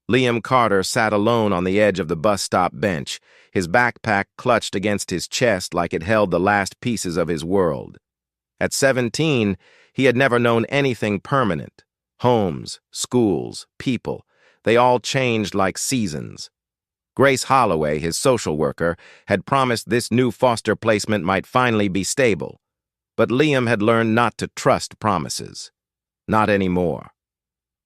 Liam Carter sat alone on the edge of the bus stop bench, his backpack clutched against his chest like it held the last pieces of his world. At 17, he had never known anything permanent. Homes, schools, people, they all changed like seasons. Grace Holloway, his social worker, had promised this new foster placement might finally be stable. But Liam had learned not to trust promises. Not anymore.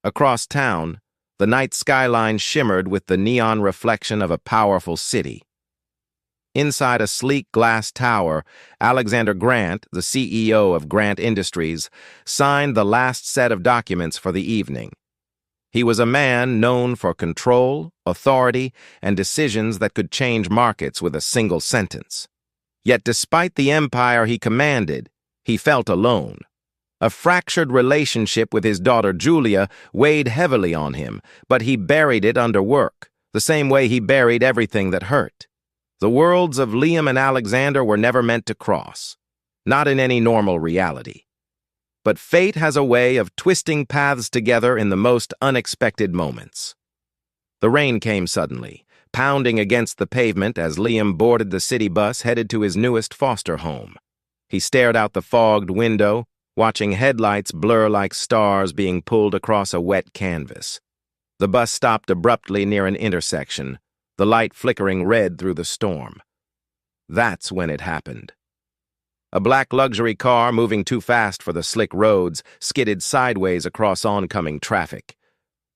Across town, the night skyline shimmered with the neon reflection of a powerful city. Inside a sleek glass tower, Alexander Grant, the CEO of Grant Industries, signed the last set of documents for the evening. He was a man known for control, authority, and decisions that could change markets with a single sentence. Yet despite the empire he commanded, he felt alone. A fractured relationship with his daughter Julia weighed heavily on him, but he buried it under work, the same way he buried everything that hurt. The worlds of Liam and Alexander were never meant to cross, not in any normal reality. But fate has a way of twisting paths together in the most unexpected moments. The rain came suddenly, pounding against the pavement as Liam boarded the city bus headed to his newest foster home. He stared out the fogged window, watching headlights blur like stars being pulled across a wet canvas. The bus stopped abruptly near an intersection, the light flickering red through the storm. That's when it happened. A black luxury car, moving too fast for the slick roads, skidded sideways across oncoming traffic.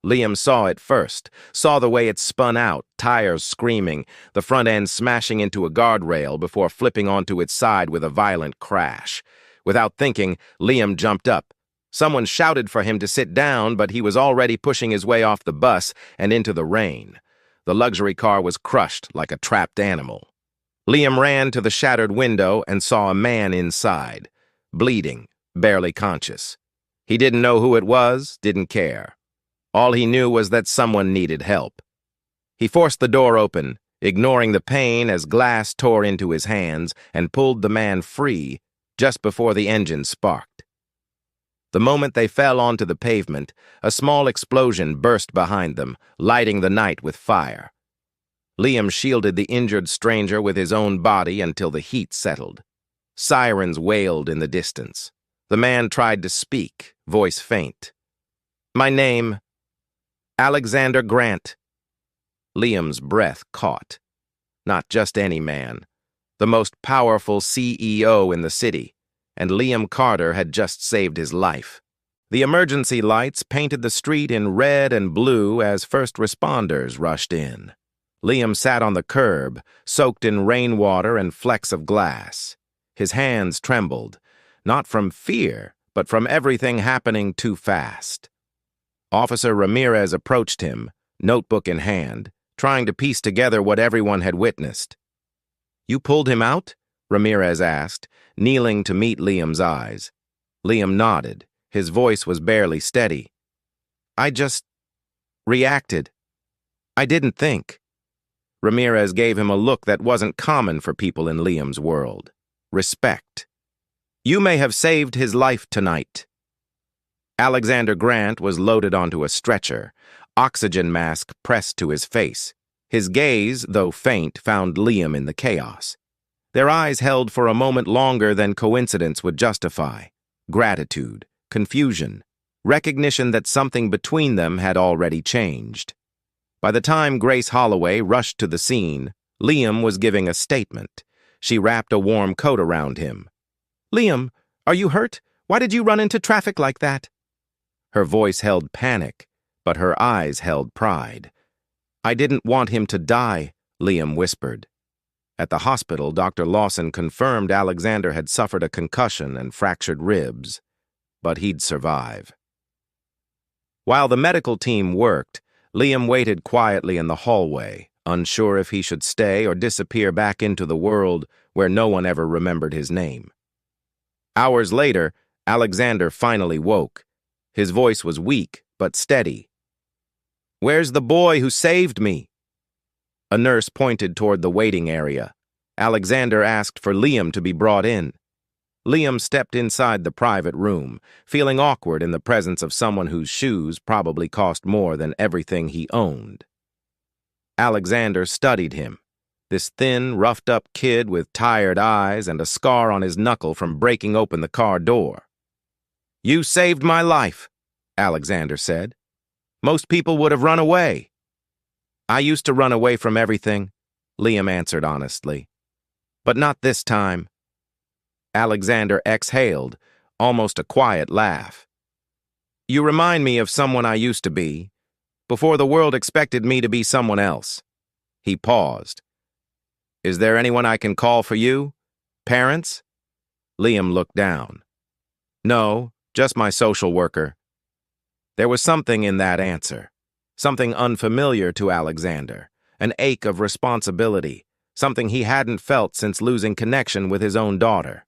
Liam saw it first, saw the way it spun out, tires screaming, the front end smashing into a guardrail before flipping onto its side with a violent crash. Without thinking, Liam jumped up. Someone shouted for him to sit down, but he was already pushing his way off the bus and into the rain. The luxury car was crushed like a trapped animal. Liam ran to the shattered window and saw a man inside, bleeding, barely conscious. He didn't know who it was, didn't care. All he knew was that someone needed help. He forced the door open, ignoring the pain as glass tore into his hands, and pulled the man free just before the engine sparked. The moment they fell onto the pavement, a small explosion burst behind them, lighting the night with fire. Liam shielded the injured stranger with his own body until the heat settled. Sirens wailed in the distance. The man tried to speak, voice faint. "My name, Alexander Grant." Liam's breath caught. Not just any man. The most powerful CEO in the city, and Liam Carter had just saved his life. The emergency lights painted the street in red and blue as first responders rushed in. Liam sat on the curb, soaked in rainwater and flecks of glass. His hands trembled, not from fear, but from everything happening too fast. Officer Ramirez approached him, notebook in hand, trying to piece together what everyone had witnessed. "You pulled him out?" Ramirez asked, kneeling to meet Liam's eyes. Liam nodded. His voice was barely steady. "I just reacted. I didn't think." Ramirez gave him a look that wasn't common for people in Liam's world. Respect. "You may have saved his life tonight." Alexander Grant was loaded onto a stretcher, oxygen mask pressed to his face. His gaze, though faint, found Liam in the chaos. Their eyes held for a moment longer than coincidence would justify. Gratitude, confusion, recognition that something between them had already changed. By the time Grace Holloway rushed to the scene, Liam was giving a statement. She wrapped a warm coat around him. "Liam, are you hurt? Why did you run into traffic like that?" Her voice held panic, but her eyes held pride. "I didn't want him to die," Liam whispered. At the hospital, Dr. Lawson confirmed Alexander had suffered a concussion and fractured ribs, but he'd survive. While the medical team worked, Liam waited quietly in the hallway, unsure if he should stay or disappear back into the world where no one ever remembered his name. Hours later, Alexander finally woke. His voice was weak, but steady. "Where's the boy who saved me?" A nurse pointed toward the waiting area. Alexander asked for Liam to be brought in. Liam stepped inside the private room, feeling awkward in the presence of someone whose shoes probably cost more than everything he owned. Alexander studied him, this thin, roughed-up kid with tired eyes and a scar on his knuckle from breaking open the car door. "You saved my life," Alexander said. "Most people would have run away." "I used to run away from everything," Liam answered honestly. "But not this time." Alexander exhaled, almost a quiet laugh. "You remind me of someone I used to be, before the world expected me to be someone else." He paused. "Is there anyone I can call for you? Parents?" Liam looked down. "No, just my social worker." There was something in that answer, something unfamiliar to Alexander, an ache of responsibility, something he hadn't felt since losing connection with his own daughter.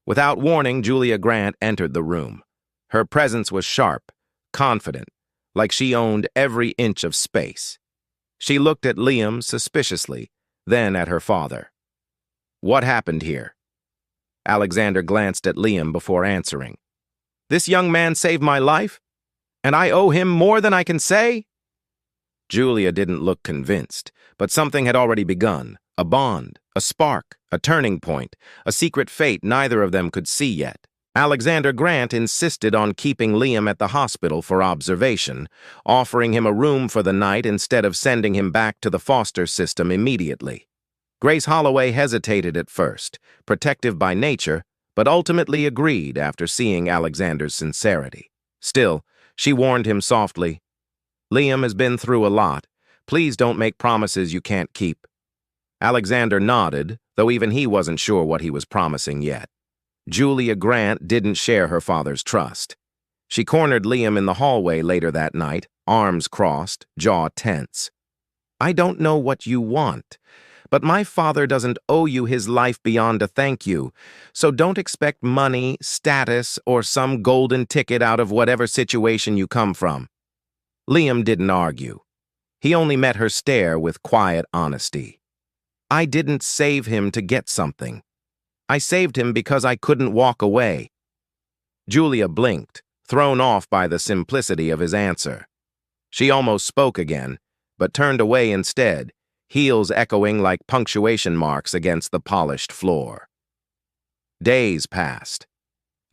Without warning, Julia Grant entered the room. Her presence was sharp, confident, like she owned every inch of space. She looked at Liam suspiciously, then at her father. "What happened here?" Alexander glanced at Liam before answering. "This young man saved my life, and I owe him more than I can say?" Julia didn't look convinced, but something had already begun. A bond, a spark, a turning point, a secret fate neither of them could see yet. Alexander Grant insisted on keeping Liam at the hospital for observation, offering him a room for the night instead of sending him back to the foster system immediately. Grace Holloway hesitated at first, protective by nature, but ultimately agreed after seeing Alexander's sincerity. Still, she warned him softly, "Liam has been through a lot. Please don't make promises you can't keep." Alexander nodded, though even he wasn't sure what he was promising yet. Julia Grant didn't share her father's trust. She cornered Liam in the hallway later that night, arms crossed, jaw tense. "I don't know what you want, but my father doesn't owe you his life beyond a thank you, so don't expect money, status, or some golden ticket out of whatever situation you come from." Liam didn't argue. He only met her stare with quiet honesty. "I didn't save him to get something. I saved him because I couldn't walk away." Julia blinked, thrown off by the simplicity of his answer. She almost spoke again, but turned away instead, heels echoing like punctuation marks against the polished floor. Days passed.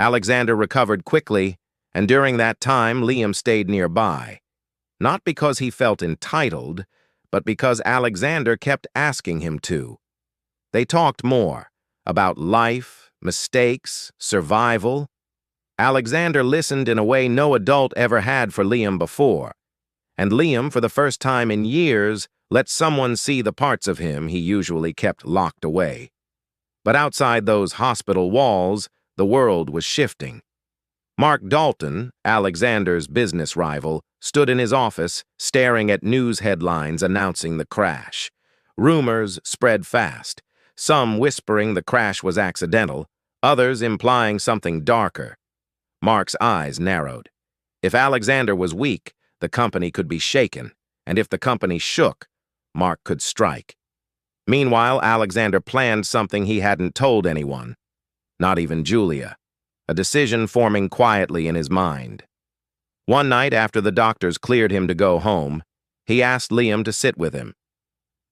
Alexander recovered quickly, and during that time Liam stayed nearby. Not because he felt entitled, but because Alexander kept asking him to. They talked more, about life, mistakes, survival. Alexander listened in a way no adult ever had for Liam before, and Liam, for the first time in years, let someone see the parts of him he usually kept locked away. But outside those hospital walls, the world was shifting. Mark Dalton, Alexander's business rival, stood in his office, staring at news headlines announcing the crash. Rumors spread fast, some whispering the crash was accidental, others implying something darker. Mark's eyes narrowed. If Alexander was weak, the company could be shaken, and if the company shook, Mark could strike. Meanwhile, Alexander planned something he hadn't told anyone, not even Julia, a decision forming quietly in his mind. One night after the doctors cleared him to go home, he asked Liam to sit with him.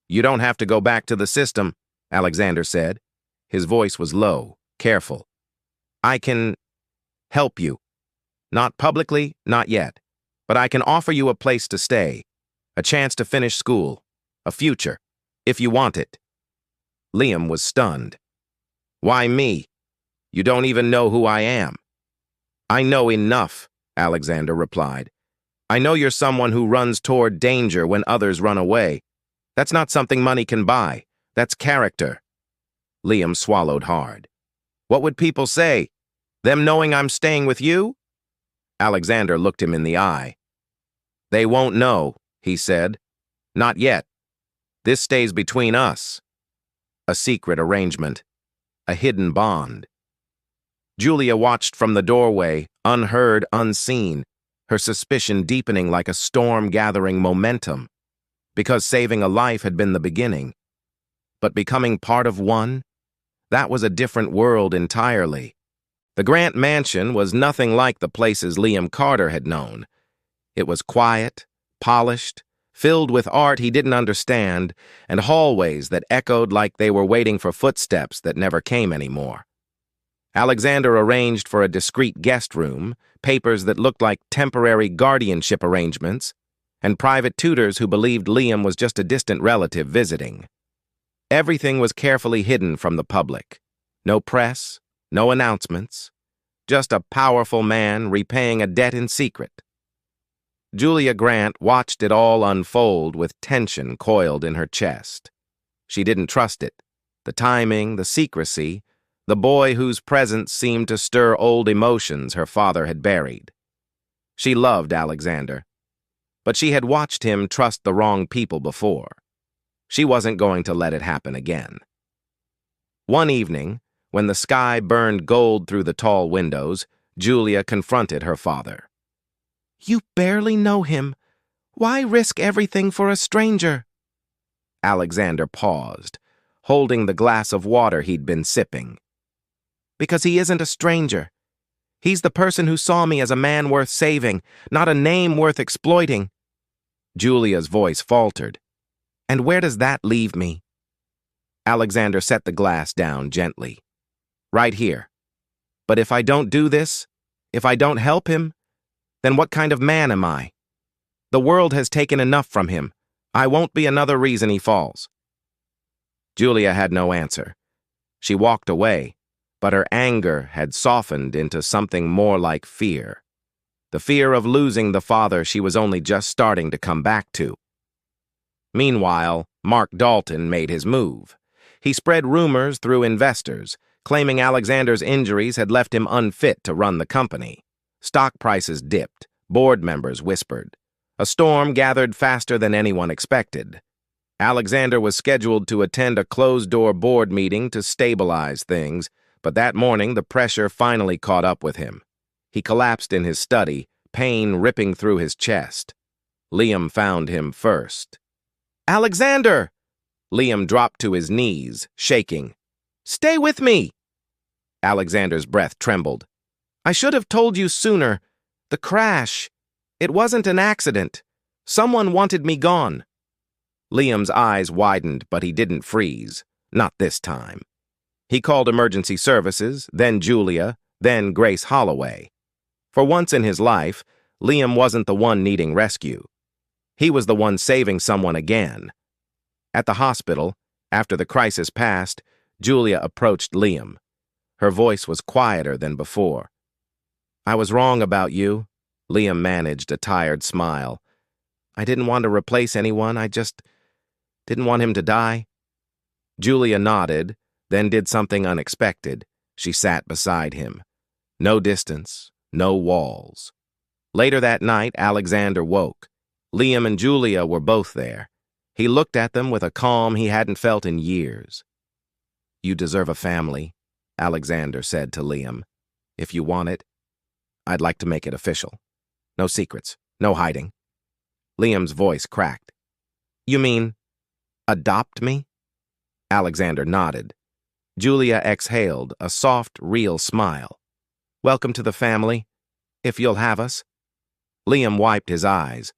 "You don't have to go back to the system," Alexander said. His voice was low, careful. "I can help you. Not publicly, not yet. But I can offer you a place to stay, a chance to finish school, a future, if you want it." Liam was stunned. "Why me? You don't even know who I am." "I know enough," Alexander replied. "I know you're someone who runs toward danger when others run away. That's not something money can buy. That's character." Liam swallowed hard. "What would people say? Them knowing I'm staying with you?" Alexander looked him in the eye. "They won't know," he said. "Not yet. This stays between us. A secret arrangement. A hidden bond." Julia watched from the doorway, unheard, unseen, her suspicion deepening like a storm gathering momentum. Because saving a life had been the beginning. But becoming part of one? That was a different world entirely. The Grant Mansion was nothing like the places Liam Carter had known. It was quiet, polished, filled with art he didn't understand, and hallways that echoed like they were waiting for footsteps that never came anymore. Alexander arranged for a discreet guest room, papers that looked like temporary guardianship arrangements, and private tutors who believed Liam was just a distant relative visiting. Everything was carefully hidden from the public. No press, no announcements, just a powerful man repaying a debt in secret. Julia Grant watched it all unfold with tension coiled in her chest. She didn't trust it. The timing, the secrecy, the boy whose presence seemed to stir old emotions her father had buried. She loved Alexander, but she had watched him trust the wrong people before. She wasn't going to let it happen again. One evening, when the sky burned gold through the tall windows, Julia confronted her father. "You barely know him. Why risk everything for a stranger?" Alexander paused, holding the glass of water he'd been sipping. "Because he isn't a stranger. He's the person who saw me as a man worth saving, not a name worth exploiting." Julia's voice faltered. "And where does that leave me?" Alexander set the glass down gently. "Right here. But if I don't do this, if I don't help him, then what kind of man am I? The world has taken enough from him. I won't be another reason he falls." Julia had no answer. She walked away, but her anger had softened into something more like fear. The fear of losing the father she was only just starting to come back to. Meanwhile, Mark Dalton made his move. He spread rumors through investors, claiming Alexander's injuries had left him unfit to run the company. Stock prices dipped. Board members whispered. A storm gathered faster than anyone expected. Alexander was scheduled to attend a closed-door board meeting to stabilize things, but that morning the pressure finally caught up with him. He collapsed in his study, pain ripping through his chest. Liam found him first. "Alexander!" Liam dropped to his knees, shaking. "Stay with me!" Alexander's breath trembled. "I should have told you sooner. The crash. It wasn't an accident. Someone wanted me gone." Liam's eyes widened, but he didn't freeze. Not this time. He called emergency services, then Julia, then Grace Holloway. For once in his life, Liam wasn't the one needing rescue. He was the one saving someone again. At the hospital, after the crisis passed, Julia approached Liam. Her voice was quieter than before. "I was wrong about you." Liam managed a tired smile. "I didn't want to replace anyone. I just didn't want him to die." Julia nodded, then did something unexpected. She sat beside him. No distance, no walls. Later that night, Alexander woke. Liam and Julia were both there. He looked at them with a calm he hadn't felt in years. "You deserve a family," Alexander said to Liam. "If you want it, I'd like to make it official. No secrets, no hiding." Liam's voice cracked. "You mean, adopt me?" Alexander nodded. Julia exhaled, a soft, real smile. "Welcome to the family, if you'll have us." Liam wiped his eyes.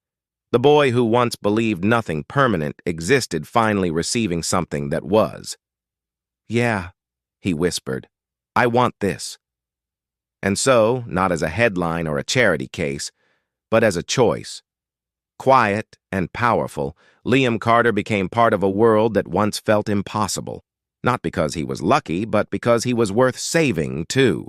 The boy who once believed nothing permanent existed finally receiving something that was. "Yeah," he whispered, "I want this." And so, not as a headline or a charity case, but as a choice. Quiet and powerful, Liam Carter became part of a world that once felt impossible, not because he was lucky, but because he was worth saving, too.